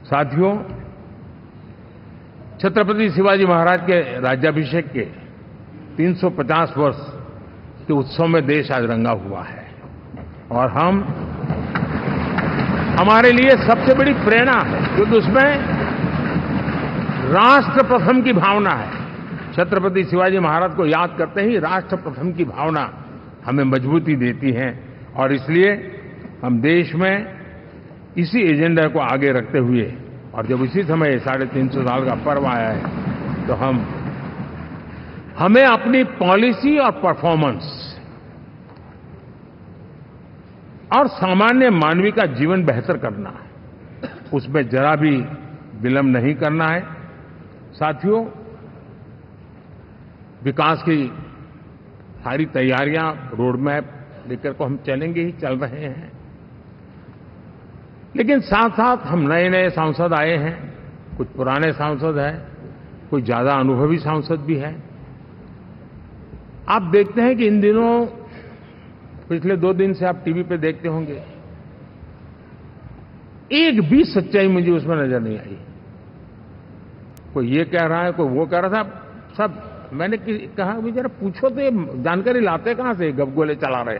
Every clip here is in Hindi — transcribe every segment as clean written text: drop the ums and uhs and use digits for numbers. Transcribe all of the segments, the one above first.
साथियों, छत्रपति शिवाजी महाराज के राज्याभिषेक के 350 वर्ष के उत्सव में देश आज रंगा हुआ है और हमारे लिए सबसे बड़ी प्रेरणा है क्योंकि उसमें राष्ट्र प्रथम की भावना है। छत्रपति शिवाजी महाराज को याद करते ही राष्ट्र प्रथम की भावना हमें मजबूती देती है और इसलिए हम देश में इसी एजेंडा को आगे रखते हुए और जब इसी समय 350 साल का पर्व आया है तो हमें अपनी पॉलिसी और परफॉर्मेंस और सामान्य मानवीय का जीवन बेहतर करना है, उसमें जरा भी विलंब नहीं करना है। साथियों, विकास की सारी तैयारियां, रोड मैप लेकर को हम चलेंगे ही, चल रहे हैं, लेकिन साथ साथ हम नए नए सांसद आए हैं, कुछ पुराने सांसद हैं, कुछ ज्यादा अनुभवी सांसद भी हैं। आप देखते हैं कि इन दिनों पिछले 2 दिन से आप टीवी पे देखते होंगे, एक भी सच्चाई मुझे उसमें नजर नहीं आई। कोई ये कह रहा है, कोई वो कह रहा था, सब मैंने कहा भी जरा पूछो तो ये जानकारी लाते कहां से, गपगोले चला रहे,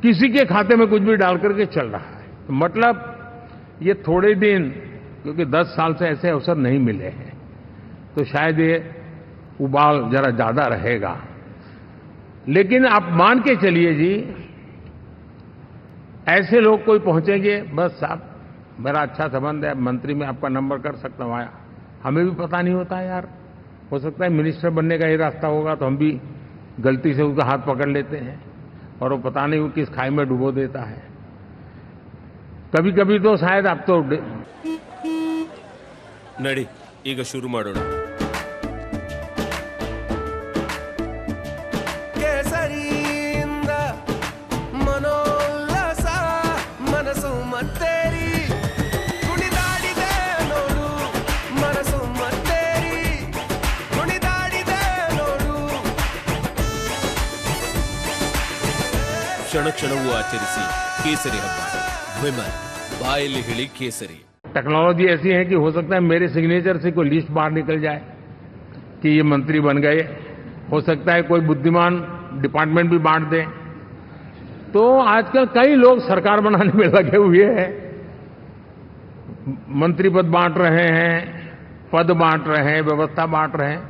किसी के खाते में कुछ भी डाल करके चल रहा है। तो मतलब ये थोड़े दिन, क्योंकि 10 साल से ऐसे अवसर नहीं मिले हैं, तो शायद ये उबाल जरा ज्यादा रहेगा। लेकिन आप मान के चलिए जी, ऐसे लोग कोई पहुंचेंगे, बस साहब मेरा अच्छा संबंध है, मंत्री में आपका नंबर कर सकता हूं, आया, हमें भी पता नहीं होता यार, हो सकता है मिनिस्टर बनने का ही रास्ता होगा तो हम भी गलती से उसका हाथ पकड़ लेते हैं और वो पता नहीं वो किस खाई में डुबो देता है। कभी कभी तो शायद आप तो नड़ी ಈಗ ಶುರು ಮಾಡೋಣ। ಕೇಸರಿಯಿಂದ ಮನೋಲ್ಲಾಸ ಮನಸ್ಸು ಮತ್ತೇರಿ ಕುಣಿದಾಡಿದೆ ನೋಡು, ಮನಸ್ಸು ಮತ್ತೇರಿ ಕುಣಿದಾಡಿದೆ ನೋಡು। ಕ್ಷಣ ಕ್ಷಣವೂ ಆಚರಿಸಿ ಕೇಸರಿ ಹಬ್ಬ। ವಿಮಲ್ ಬಾಯಲ್ಲಿ ಹೇಳಿ ಕೇಸರಿ। टेक्नोलॉजी ऐसी है कि हो सकता है मेरे सिग्नेचर से कोई लिस्ट बाहर निकल जाए कि ये मंत्री बन गए, हो सकता है कोई बुद्धिमान डिपार्टमेंट भी बांट दे। तो आजकल कई लोग सरकार बनाने में लगे हुए हैं, मंत्री पद बांट रहे हैं, पद बांट रहे हैं, व्यवस्था बांट रहे हैं।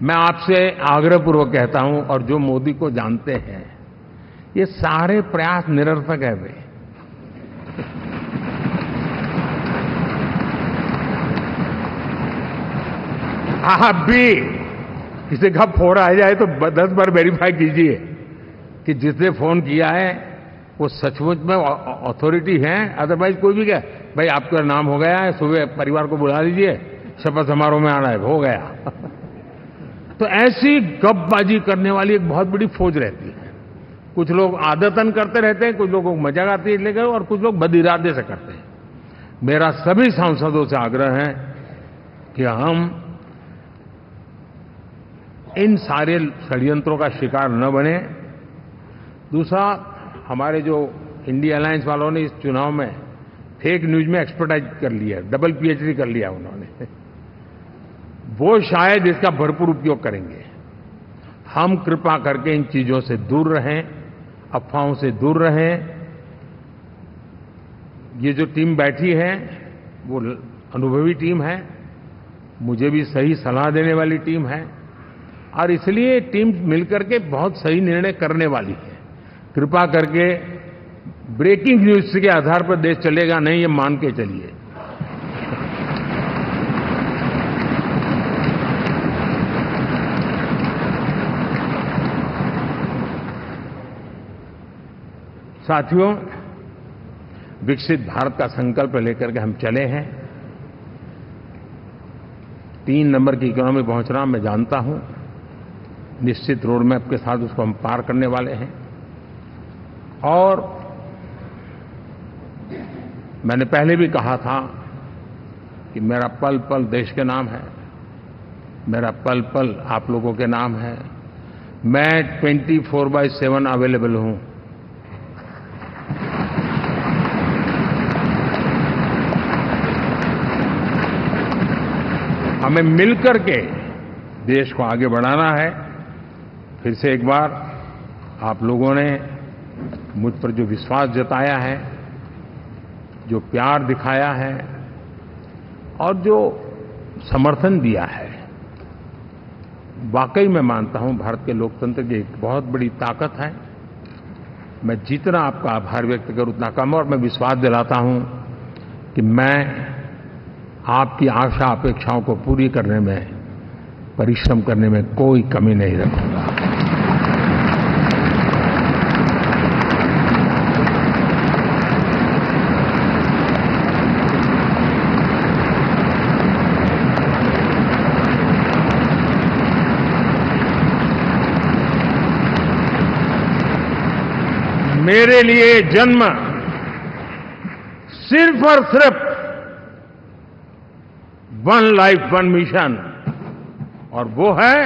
मैं आपसे आग्रहपूर्वक कहता हूं और जो मोदी को जानते हैं, ये सारे प्रयास निरर्थक है। वे आप भी किसी का फोन आ जाए तो 10 बार वेरीफाई कीजिए कि जिसने फोन किया है वो सचमुच में अथॉरिटी है। अदरवाइज कोई भी कहे भाई आपका नाम हो गया है, सुबह परिवार को बुला लीजिए, शपथ समारोह में आना है, हो गया। तो ऐसी गपबाजी करने वाली एक बहुत बड़ी फौज रहती है। कुछ लोग आदतन करते रहते हैं, कुछ लोगों को मजाक आती है लेकर, और कुछ लोग बदिरादे से करते हैं। मेरा सभी सांसदों से आग्रह है कि हम इन सारे षड्यंत्रों का शिकार न बने। दूसरा, हमारे जो इंडिया अलायंस वालों ने इस चुनाव में फेक न्यूज में एक्सपर्टाइज कर लिया, डबल पीएचडी कर लिया उन्होंने, वो शायद इसका भरपूर उपयोग करेंगे। हम कृपा करके इन चीजों से दूर रहें, अफवाहों से दूर रहें। ये जो टीम बैठी है वो अनुभवी टीम है, मुझे भी सही सलाह देने वाली टीम है और इसलिए टीम मिलकर के बहुत सही निर्णय करने वाली है। कृपा करके ब्रेकिंग न्यूज के आधार पर देश चलेगा नहीं, ये मान के चलिए। साथियों, विकसित भारत का संकल्प लेकर के हम चले हैं। 3 नंबर की इकोनॉमी पहुंचना मैं जानता हूं, निश्चित रोड मैप के साथ उसको हम पार करने वाले हैं। और मैंने पहले भी कहा था कि मेरा पल पल देश के नाम है, मेरा पल पल आप लोगों के नाम है। मैं 24/7 अवेलेबल हूं। हमें मिलकर के देश को आगे बढ़ाना है। फिर से एक बार आप लोगों ने मुझ पर जो विश्वास जताया है, जो प्यार दिखाया है और जो समर्थन दिया है, वाकई मैं मानता हूं भारत के लोकतंत्र की एक बहुत बड़ी ताकत है। मैं जितना आपका आभार व्यक्त करूं उतना कम, और मैं विश्वास दिलाता हूं कि मैं आपकी आशा अपेक्षाओं को पूरी करने में, परिश्रम करने में कोई कमी नहीं रखूंगा। मेरे लिए जन्म सिर्फ और सिर्फ वन लाइफ वन मिशन, और वो है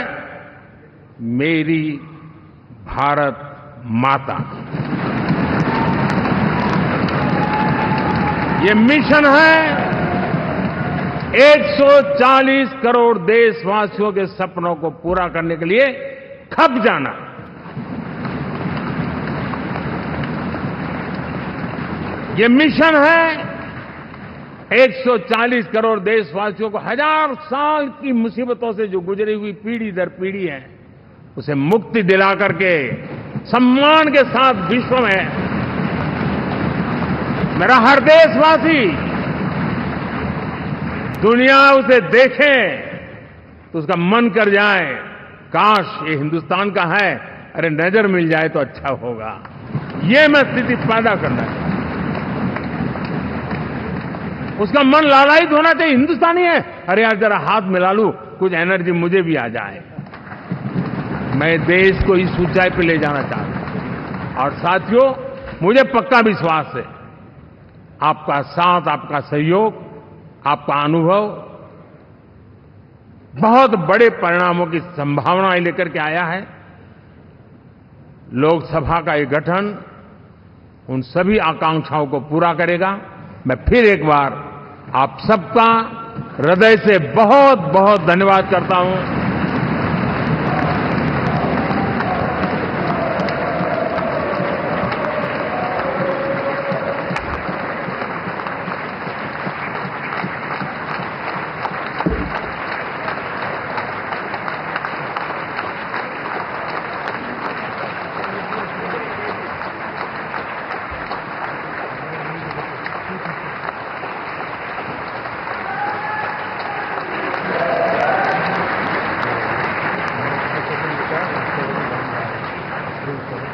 मेरी भारत माता। ये मिशन है 140 करोड़ देशवासियों के सपनों को पूरा करने के लिए खप जाना। ये मिशन है 140 करोड़ देशवासियों को 1000 साल की मुसीबतों से जो गुजरी हुई पीढ़ी दर पीढ़ी है, उसे मुक्ति दिला करके सम्मान के साथ विश्व में मेरा हर देशवासी दुनिया उसे देखे तो उसका मन कर जाए, काश ये हिंदुस्तान का है, अरे नजर मिल जाए तो अच्छा होगा। ये मैं स्थिति पैदा करना है। उसका मन लालायित होना चाहिए, हिंदुस्तानी है, अरे यार जरा हाथ मिला लूं, कुछ एनर्जी मुझे भी आ जाए। मैं देश को इस ऊंचाई पे ले जाना चाहता हूं। और साथियों, मुझे पक्का विश्वास है आपका साथ, आपका सहयोग, आपका अनुभव बहुत बड़े परिणामों की संभावनाएं लेकर के आया है। लोकसभा का ये गठन उन सभी आकांक्षाओं को पूरा करेगा। मैं फिर एक बार आप सबका हृदय से बहुत बहुत धन्यवाद करता हूं।